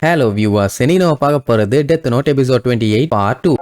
Hello viewers, இனி நம்ம பார்க்க போறது death note episode 28 part 2.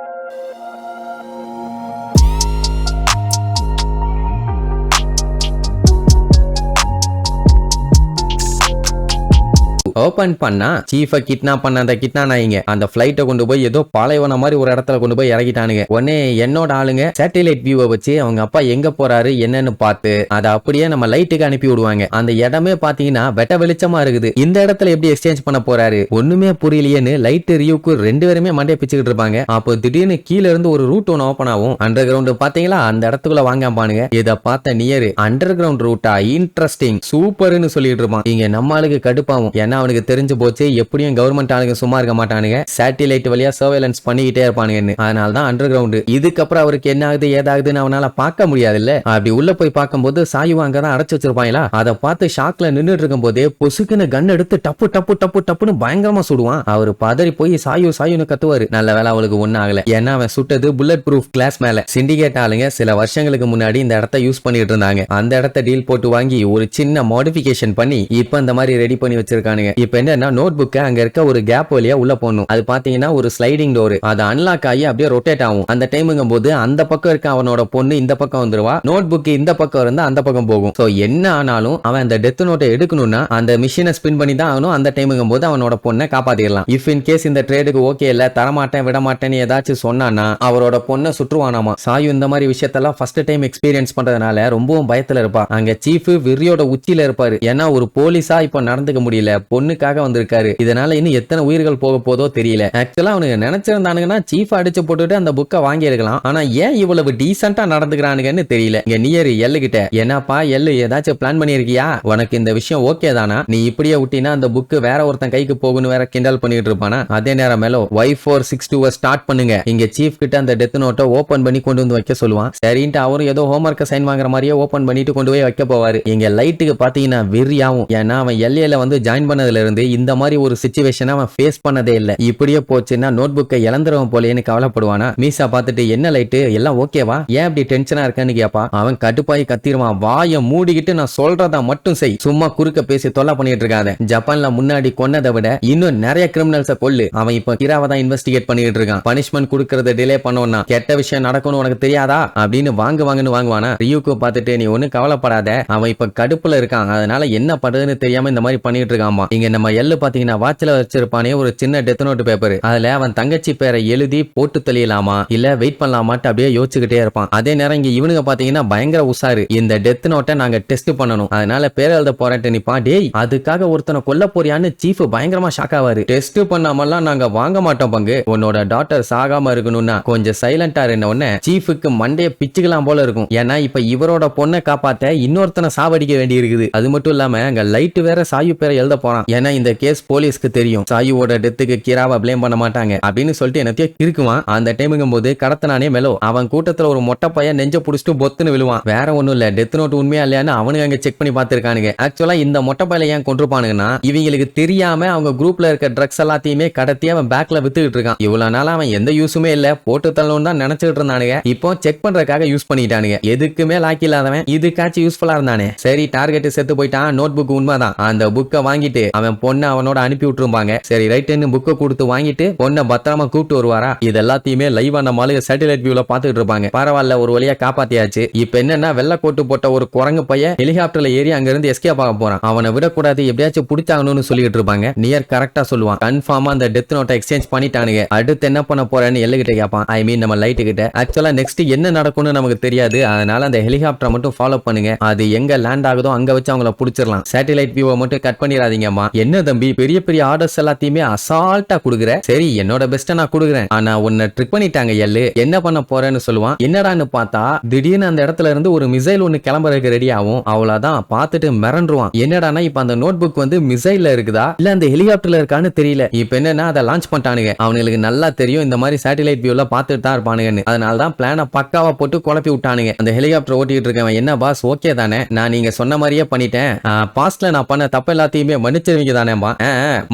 Open பண்ணா சீஃபை கிட்னாப் பண்ண அந்த கிட்னானாயிங்க அந்த பிளைட்டை கொண்டு போய் ஏதோ பாலைவன மாதிரி ஒரு இடத்துல கொண்டு போய் இறக்கிட்டானுங்க. உடனே என்னோட ஆளுங்க சேட்டலைட் வியூவை வச்சு அவங்க அப்பா எங்க போறாரு என்னன்னு பார்த்து அதை அப்படியே நம்ம லைட்டுக்கு அனுப்பி விடுவாங்க. அந்த இடமே பாத்தீங்கன்னா வெட்ட வெளிச்சமா இருக்குது. இந்த இடத்துல எப்படி எக்ஸ்சேஞ்ச் பண்ண போறாரு ஒண்ணுமே புரியலையேன்னு லைட் ரியூக்கு ரெண்டு பேருமே மண்டையை பிச்சுக்கிட்டு இருப்பாங்க. அப்போ திடீர்னு கீழ இருந்து ஒரு ரூட் ஒன்று ஓபன் ஆகும். அண்டர் கிரவுண்ட் பாத்தீங்களா, அந்த இடத்துக்குள்ள வாங்காம்பானுங்க. இதை பார்த்த நியர் அண்டர் கிரவுண்ட் ரூட்டா, இன்ட்ரெஸ்டிங் சூப்பர்னு சொல்லிட்டு இருப்பான். இங்க நம்ம ஆளுக்கு கடுப்பாகும். ஏன்னா அவனுக்கு தெரிஞ்சு போச்சு எப்படியும் கவர்மெண்ட் ஆளுங்க சும்மா இருக்க மாட்டானுங்க, சேட்டிலைட் வழியா சர்வேலன்ஸ் பண்ணிக்கிட்டே இருப்பானுங்கன்னு. அதனால தான் அண்டர் கிரவுண்ட். இதுக்கப்புறம் அவருக்கு என்ன ஆகுது ஏதாகுதுன்னு அவனால பார்க்க முடியாது இல்ல. அப்படி உள்ள போய் பார்க்கும்போது சாயு அங்கதான் அடைச்சு வச்சிருப்பாங்களா. அதை பார்த்து ஷாக்ல நின்றுட்டு இருக்கும் போதே பொசுக்குன்னு கன் எடுத்து டப்பு டப்பு டப்பு டப்புன்னு பயங்கரமா சுடுவான். அவரு பதறி போய் சாயு சாயுன்னு கத்துவாரு. நல்ல வேலை அவளுக்கு ஒண்ணு ஆகல. ஏன்னா அவன் சுட்டது புல்லட் ப்ரூஃப் கிளாஸ் மேல. சிண்டிகேட் ஆளுங்க சில வருஷங்களுக்கு முன்னாடி இந்த இடத்த யூஸ் பண்ணிட்டு இருந்தாங்க. அந்த இடத்த டீல் போட்டு வாங்கி ஒரு சின்ன மாடிஃபிகேஷன் பண்ணி இப்ப இந்த மாதிரி ரெடி பண்ணி வச்சிருக்கானுங்க. இப்ப என்னன்னா நோட் புக் அங்க இருக்க ஒரு கேப் வழியா உள்ள போகணும். அது பாத்தீங்கன்னா ஒரு ஸ்லைடிங் டோர். அது அன்லாக் ஆகி அப்படியே ரொட்டேட் ஆகும். அந்த டைமுங்கும் போது அந்த பக்கம் இருக்க அவனோட பொண்ணு இந்த பக்கம் வந்துருவா, நோட் புக் இந்த பக்கம் இருந்தா அந்த பக்கம் போகும். சோ என்ன ஆனாலும் அவன் அந்த டெத் நோட்டை எடுக்கணும்னா அந்த மிஷினை ஸ்பின் பண்ணி தான் ஆகணும். அந்த டைமுங்கும் போது அவனோட பொண்ணை காப்பாத்திடலாம். இஃப் இன் கேஸ் இந்த ட்ரேடுக்கு ஓகே இல்ல, தரமாட்டேன் விட மாட்டேன்னு ஏதாச்சும் சொன்னானா அவரோட பொண்ணை சுற்றுவானாமா. சாயு இந்த மாதிரி விஷயத்தெல்லாம் ஃபர்ஸ்ட் டைம் எக்ஸ்பீரியன்ஸ் பண்றதுனால ரொம்பவும் பயத்துல இருப்பா. அங்க சீஃப் விரியோட உச்சியில இருப்பாரு. ஏன்னா ஒரு போலீஸா இப்ப நடந்துக்க முடியல, பொண்ணுக்காக வந்திருக்காரு. இதனால இன்னும் எத்தனை உயிர்கள் போக போதோ தெரியல. ஆக்சுவலா அவனுக்கு நினைச்சிருந்தானுங்கன்னா சீஃப் அடிச்சு போட்டுட்டு அந்த புக்கை வாங்கி இருக்கலாம். ஆனா ஏன் இவ்வளவு டீசென்ட்டா நடந்துக்கிறானுங்கன்னு தெரியல. இங்க நியர் எல்லு கிட்ட என்னப்பா எல்லு ஏதாச்சும் பிளான் பண்ணிருக்கியா, உனக்கு இந்த விஷயம் ஓகே தானா, நீ இப்படியே விட்டினா அந்த புக்கு வேற ஒருத்தன் கைக்கு போகுன்னு வேற கிண்டல் பண்ணிட்டு இருப்பானா. அதே நேரம் மேலோ Y462 ஸ்டார்ட் பண்ணுங்க. இங்க சீஃப் கிட்ட அந்த டெத் நோட்டை ஓபன் பண்ணி கொண்டு வந்து வைக்க சொல்லுவான். சரின்ட்டு அவரும் ஏதோ ஹோம்வொர்க் சைன் வாங்குற மாதிரியே ஓபன் பண்ணிட்டு கொண்டு போய் வைக்க போவாரு. இங்க லைட்டுக்கு பாத்தீங்கன்னா வெறியாவும். ஏன்னா அவன் எல்ஏல வந்து ஜாயின் பண்ணதுல இருந்து இந்த மாதிரி ஒரு சிச்சுவேஷன் அவன் ஃபேஸ் பண்ணதே இல்ல. இப்படியே போச்சுன்னா நோட் புக்கை இழந்துருவன் போலேன்னு கவலைப்படுவானா. மீசா பார்த்துட்டு என்ன லைட்டு எல்லாம் ஓகேவா, ஏன் அப்படி டென்ஷனா இருக்கான்னு கேப்பா. அவன் கடுப்பாய் கத்திருவான், வாயை மூடிக்கிட்டு நான் சொல்றதா மட்டும் செய், சும்மா குறுக்க பேசி தொல்லை பண்ணிட்டு இருக்காத. ஜப்பான்ல முன்னாடி கொன்னதை விட இன்னும் நிறைய கிரிமினல்ஸை கொல்லு. அவன் இப்ப கிராவை தான் இன்வெஸ்டிகேட் பண்ணிட்டு இருக்கான். பனிஷ்மெண்ட் கொடுக்கறத டிலே பண்ணோம்னா கெட்ட விஷயம் நடக்கும்னு உனக்கு தெரியாதா அப்படின்னு வாங்குவாங்கன்னு வாங்குவானா. ரியூக்கு பார்த்துட்டு நீ ஒண்ணு கவலைப்படாத, அவன் இப்ப கடுப்புல இருக்கான், அதனால என்ன பண்றதுன்னு தெரியாம இந்த மாதிரி பண்ணிட்டு இருக்காமா. இங்க நம்ம எல்லு பாத்தீங்கன்னா வாட்ச்ல வச்சிருப்பானே ஒரு சின்ன டெத் நோட் பேப்பர். அதுல அவன் தங்கச்சி பேரை எழுதி போட்டு தெளியலாமா இல்ல வெயிட் பண்ணலாமாட்டு அப்படியே யோசிச்சுக்கிட்டே இருப்பான். அதே நேரம் இங்க இவனுங்க பாத்தீங்கன்னா பயங்கர உசாரு. இந்த டெத் நோட்டை நாங்க டெஸ்ட் பண்ணணும், அதனால பேர் எழுத போறேன்ட்டு நிப்பா. டேய் அதுக்காக ஒருத்தனை கொல்ல போறியான்னு சீஃப் பயங்கரமா ஷாக் ஆவாரு. டெஸ்ட் பண்ணாமலாம் நாங்க வாங்க மாட்டோம் பங்கு, உன்னோட டாட்டர் சாகாம இருக்கணும்னா கொஞ்சம் சைலண்டா இருந்த உடனே சீஃபுக்கு மண்டைய பிச்சுக்கலாம் போல இருக்கும். ஏன்னா இப்ப இவரோட பொண்ணை காப்பாத்த இன்னொருத்தனை சாவடிக்க வேண்டி இருக்குது. அது மட்டும் இல்லாம அங்க லைட் வேற சாயு பேரை எழுத போறான். ஏன்னா இந்த கேஸ் போலீஸ்க்கு தெரியும், சாயுவோட டெத்துக்கு கிராவை ப்ளேம் பண்ண மாட்டாங்க அப்படின்னு சொல்லிட்டு எனக்கு இருக்குவான். அந்த டைமுங்கும் போது கடத்தனானே மெலோ அவன் கூட்டத்துல ஒரு மொட்டை பையன் நெஞ்ச புடிச்சிட்டு பொத்துன்னு விழுவான். வேற ஒண்ணும் இல்ல, டெத் நோட் உண்மையா இல்லையான்னு அவனுங்க அங்க செக் பண்ணி பார்த்திருக்கானுங்க. ஆக்சுவலா இந்த மொட்டை பையல ஏன் கொண்டிருப்பானுங்கன்னா இவங்களுக்கு தெரியாம அவங்க குரூப்ல இருக்க ட்ரக்ஸ் எல்லாத்தையுமே கடத்தி அவன் பேக்ல வித்துக்கிட்டு இருக்கான். இவ்வளவு நாளா அவன் எந்த யூஸுமே இல்ல, போட்டு தள்ளணும் தான் நினைச்சிட்டு இருந்தானுங்க. இப்போ செக் பண்றதுக்காக யூஸ் பண்ணிட்டானுங்க. எதுக்குமே லாக்கி இல்லாதவன் இதுக்காச்சும் யூஸ்ஃபுல்லா இருந்தானே. சரி டார்கெட் செத்து போயிட்டான், நோட் புக் உண்மைதான். அந்த புக்கை வாங்கிட்டு அவன் பொண்ணு அவனோட அனுப்பி விட்டுருப்பாங்க. சரி ரைட்டுன்னு புக்கை கொடுத்து வாங்கிட்டு பொண்ணை பத்திரமா கூப்பிட்டு வருவாரா. இது எல்லாத்தையுமே லைவா நம்ம சேட்டலைட் வியூல பாத்துட்டு இருப்பாங்க. பரவாயில்ல ஒரு வழியா காப்பாத்தியாச்சு. இப்ப என்னன்னா வெள்ளை கோட்டு போட்ட ஒரு குரங்கு பையன் ஹெலிகாப்டர்ல ஏறி அங்க இருந்து எஸ்கேப் ஆக போறான். அவனை விடக்கூடாது, எப்படியாச்சும் பிடிச்சாகணும்னு சொல்லிட்டு இருப்பாங்க. நியர் கரெக்டா சொல்லுவான், கன்ஃபார்மா அந்த டெத் நோட்டை எக்ஸ்சேஞ்ச் பண்ணிட்டானுங்க, அடுத்து என்ன பண்ண போறேன்னு எல்லுகிட்ட கேட்பான். ஐ மீன் நம்ம லைட்டு கிட்ட. ஆக்சுவலா நெக்ஸ்ட் என்ன நடக்கும்னு நமக்கு தெரியாது, அதனால அந்த ஹெலிகாப்டரை மட்டும் ஃபாலோ பண்ணுங்க, அது எங்க லேண்ட் ஆகுதோ அங்க வச்சு அவங்கள பிடிச்சிடலாம், சேட்டலைட் வியூவை மட்டும் கட் பண்ணிடாதீங்கம்மா. என்ன தம்பி பெரிய பெரிய ஆர்டர்ஸ் எல்லாத்தையுமே அசால்ட்டா குடுக்குற, சரி என்னோட பெஸ்ட்டை நான் குடுக்குறேன், ஆனா உன்னை ட்ரிக் பண்ணிட்டாங்க எல்லு, என்ன பண்ண போறேன்னு சொல்லுவான். என்னடான்னு பார்த்தா திடீர்னு அந்த இடத்துல இருந்து ஒரு மிசைல் ஒன்னு கிளம்புறதுக்கு ரெடி ஆகும். அவ்வளவுதான் பார்த்துட்டு மிரண்டுருவான். என்னடானா இப்ப அந்த நோட் புக் வந்து மிசைல்ல இருக்குதா இல்ல அந்த ஹெலிகாப்டர்ல இருக்கான்னு தெரியல. இப்ப என்னன்னா அதை லான்ச் பண்ணிட்டானுங்க. அவனுக்கு நல்லா தெரியும் இந்த மாதிரி சேட்டலைட் வியூல பார்த்துட்டு தான் இருப்பானுங்கன்னு. அதனால தான் பிளான பக்காவா போட்டு குழப்பி விட்டானுங்க. அந்த ஹெலிகாப்டர் ஓட்டிட்டு இருக்கவன் என்ன பாஸ் ஓகே தானே, நான் நீங்க சொன்ன மாதிரியே பண்ணிட்டேன், பாஸ்ட்ல நான் பண்ண தப்பு எல்லாத்தையுமே மன்னிச்சிருங்க பிடிச்சவங்க தானேமா,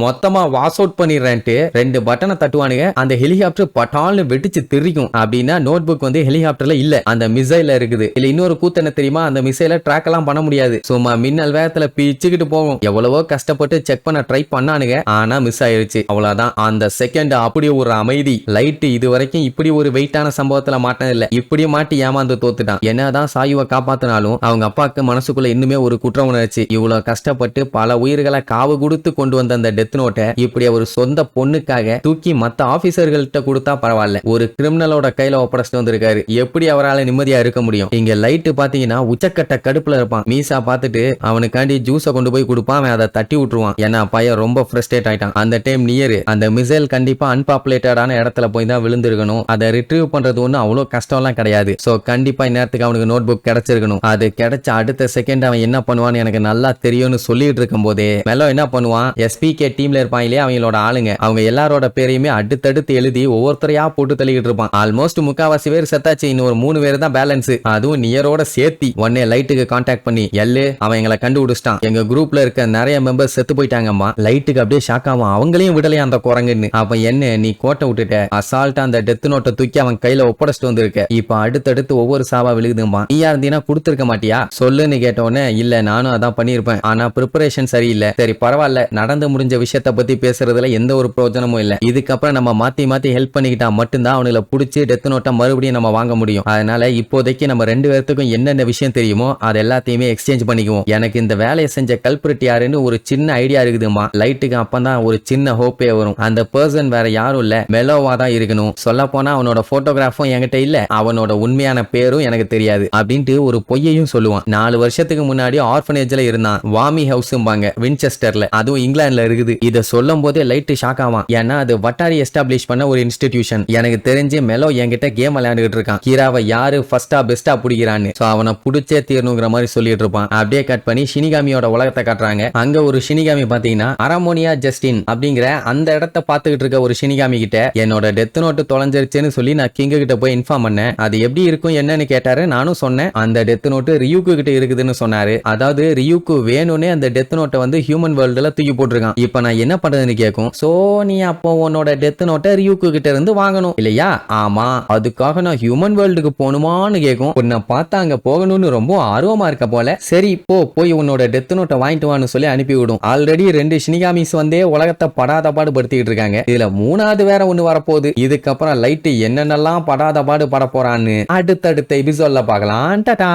மொத்தமா வாஷ் அவுட் பண்ணிடுறேன்ட்டு 2 பட்டனை தட்டுவானுங்க. அந்த ஹெலிகாப்டர் பட்டால்னு வெடிச்சு தெரிக்கும். அப்படின்னா நோட் புக் வந்து ஹெலிகாப்டர்ல இல்ல, அந்த மிசைல்ல இருக்குது. இல்ல இன்னொரு கூத்து என்ன தெரியுமா, அந்த மிசைல ட்ராக் எல்லாம் பண்ண முடியாது. சும்மா மின்னல் வேகத்துல பிச்சுக்கிட்டு போகும். எவ்வளவோ கஷ்டப்பட்டு செக் பண்ண ட்ரை பண்ணானுங்க, ஆனா மிஸ் ஆயிருச்சு. அவ்வளவுதான். அந்த செகண்ட் அப்படியே ஒரு அமைதி. லைட் இது வரைக்கும் இப்படி ஒரு வெயிட்டான சம்பவத்துல மாட்டினது இல்ல. இப்படி மாட்டி ஏமாந்து தோத்துட்டான். என்னதான் சாயுவை காப்பாத்தினாலும் அவங்க அப்பாவுக்கு மனசுக்குள்ள இன்னுமே ஒரு குற்ற உணர்ச்சி. இவ்வளவு கஷ்டப்பட்டு பல உயிர்களை காவு கொடுத்து கொண்டு வந்த அந்த டெத் நோட்டை இப்படி ஒரு சொந்த பொண்ணுக்காக தூக்கி மத்த ஆபீசர்கள்ட்ட கொடுத்தா பரவாயில்ல, ஒரு கிரிமினலோட கையில ஒப்படைச்சிட்டு வந்திருக்காரு. எப்படி அவரால் நிம்மதியா இருக்க முடியும்? இங்க லைட் பாத்தீங்கன்னா உச்சக்கட்ட கடுப்புல இருப்பான். மீசா பார்த்துட்டு அவனுக்காண்டி ஜூஸை கொண்டு போய் கொடுப்பான். அவன் அதை தட்டி விட்டுருவான். ஏன்னா பையன் ரொம்ப ஃப்ரஸ்ட்ரேட் ஆயிட்டான். அந்த டைம் நியர் அந்த மிசைல் கண்டிப்பா அன்பாப்புலேட்டடான இடத்துல போய் தான் விழுந்திருக்கணும். அதை ரிட்ரீவ் பண்றது ஒண்ணு அவ்வளவு கஷ்டம்லாம் கிடையாது. சோ கண்டிப்பா இந்நேரத்துக்கு அவனுக்கு நோட் புக் கிடைச்சிருக்கணும். அது கிடைச்ச அடுத்த செகண்ட் அவன் என்ன பண்ணுவான்னு எனக்கு நல்லா தெரியும்னு சொல்லிட்டு இருக்கும் போதே மெல்லோ என்ன பண்ணுவான், எஸ்பிகே டீம்ல இருப்பான் இல்லையா அவங்களோட ஆளுங்க, அவங்க எல்லாரோட பேரையுமே அடுத்தடுத்து எழுதி ஒவ்வொருத்தரையா போட்டு தள்ளிக்கிட்டு இருப்பான். ஆல்மோஸ்ட் முக்காவாசி பேர் செத்தாச்சு, இன்னொரு 3 பேர் தான் பேலன்ஸ். அதுவும் நியரோட சேர்த்தி உடனே லைட்டுக்கு கான்டாக்ட் பண்ணி, எல்லு அவன் எங்களை கண்டுபிடிச்சிட்டான், எங்க குரூப்ல இருக்க நிறைய மெம்பர்ஸ் செத்து போயிட்டாங்கம்மா. லைட்டுக்கு அப்படியே ஷாக் ஆகும், அவங்களையும் விடலையா அந்த குரங்குன்னு. அப்ப என்ன நீ கோட்டை விட்டுட்ட, அசால்ட்டா அந்த டெத் நோட்டை தூக்கி அவன் கையில ஒப்படைச்சிட்டு வந்திருக்க. இப்ப அடுத்தடுத்து ஒவ்வொரு சாவா விழுகுதுமா, நீயா இருந்தீனா கொடுத்திருக்க மாட்டியா சொல்லுன்னு கேட்டோன்னே, இல்ல நானும் அதான் பண்ணிருப்பேன், ஆனா ப்ரிப்பரேஷன் சரியில்லை. சரி பரவாயில்ல, நடந்து முடிஞ்ச விஷயத்த பத்தி பேசுறதுல எந்த ஒரு பிரயோஜனமும் இல்ல. இதுக்கப்புறம் நம்ம மாத்தி மாத்தி ஹெல்ப் பண்ணிக்கிட்டா மட்டும்தான் அவனுல புடிச்சு டெத் நோட்டை மறுபடியும் நம்ம வாங்க முடியும். அதனால இப்போதைக்கு நம்ம 2 பேர்த்துக்கும் என்னென்ன விஷயம் தெரியுமோ அது எல்லாத்தையுமே எக்ஸ்சேஞ்ச் பண்ணிக்குவோம். எனக்கு இந்த வேலையை செஞ்ச கல்பிரிட் யாருன்னு ஒரு சின்ன ஐடியா இருக்குதுமா. லைட்டுக்கு அப்பதான் ஒரு சின்ன ஹோப்பே வரும். அந்த பர்சன் வேற யாரும் இல்ல, மெலோவா தான் இருக்கணும். சொல்ல போனா அவனோட போட்டோகிராஃபும் என்கிட்ட இல்ல, அவனோட உண்மையான பேரும் எனக்கு தெரியாது அப்படின்ட்டு ஒரு பொய்யையும் சொல்லுவான். 4 வருஷத்துக்கு முன்னாடி ஆர்ஃபனேஜ்ல இருந்தான். வாமி ஹவுஸ்ம்பாங்க, வின்செஸ்டர்ல, அதுவும் இங்கிலாந்துல இருக்குது. இத சொல்லும் போதே லைட் ஷாக் ஆவான். ஏன்னா அது வட்டாரி எஸ்டாப்ளிஷ் பண்ண ஒரு இன்ஸ்டிடியூஷன். எனக்கு தெரிஞ்சு மெலோ என்கிட்ட கேம் விளையாண்டுட்டு இருக்கான், ஹீராவை யாரு ஃபர்ஸ்டா பெஸ்டா பிடிக்கிறான்னு. சோ அவனை பிடிச்சே தீரணுங்கிற மாதிரி சொல்லிட்டு இருப்பான். அப்படியே கட் பண்ணி ஷினிகாமியோட உலகத்தை காட்டுறாங்க. அங்க ஒரு ஷினிகாமி பாத்தீங்கன்னா அரமோனியா ஜஸ்டின் அப்படிங்கிற அந்த இடத்த பாத்துக்கிட்டு இருக்க ஒரு ஷினிகாமி கிட்ட என்னோட டெத் நோட்டு தொலைஞ்சிருச்சுன்னு சொல்லி நான் கிங்க கிட்ட போய் இன்ஃபார்ம் பண்ணேன். அது எப்படி இருக்கும் என்னன்னு கேட்டாரு. நானும் சொன்னேன் அந்த டெத் நோட்டு ரியூக்கு கிட்ட இருக்குதுன்னு சொன்னாரு. அதாவது ரியூக்கு வேணும்னே அந்த டெத் நோட்டை வந்து ஹியூமன் வேர்ல்டுல தூக்கி போட்டிருக்கான். இப்ப நான் என்ன பண்றதுன்னு கேட்கும். சோ நீ அப்போ உன்னோட டெத் நோட்டை ரியூக்கு கிட்ட இருந்து வாங்கணும் இல்லையா? ஆமா, அதுக்காக நான் ஹியூமன் வேர்ல்டுக்கு போகணுமான்னு கேட்கும். உன்னை பார்த்தா அங்க போகணும்னு ரொம்ப ஆர்வமா இருக்க போல. சரி போய் உன்னோட டெத் நோட்டை வாங்கிட்டு வான்னு சொல்லி அனுப்பிவிடும். ஆல்ரெடி 2 ஷினிகாமிஸ் வந்தே உலகத்தை படாத பாடு படுத்திட்டு இருக்காங்க. இதுல 3வது வேற ஒண்ணு வரப்போகுது. இதுக்கப்புறம் லைட் என்னென்னலாம் படாத பாடு பட போறான்னு அடுத்தடுத்த எபிசோட்ல பார்க்கலாம். டாடா.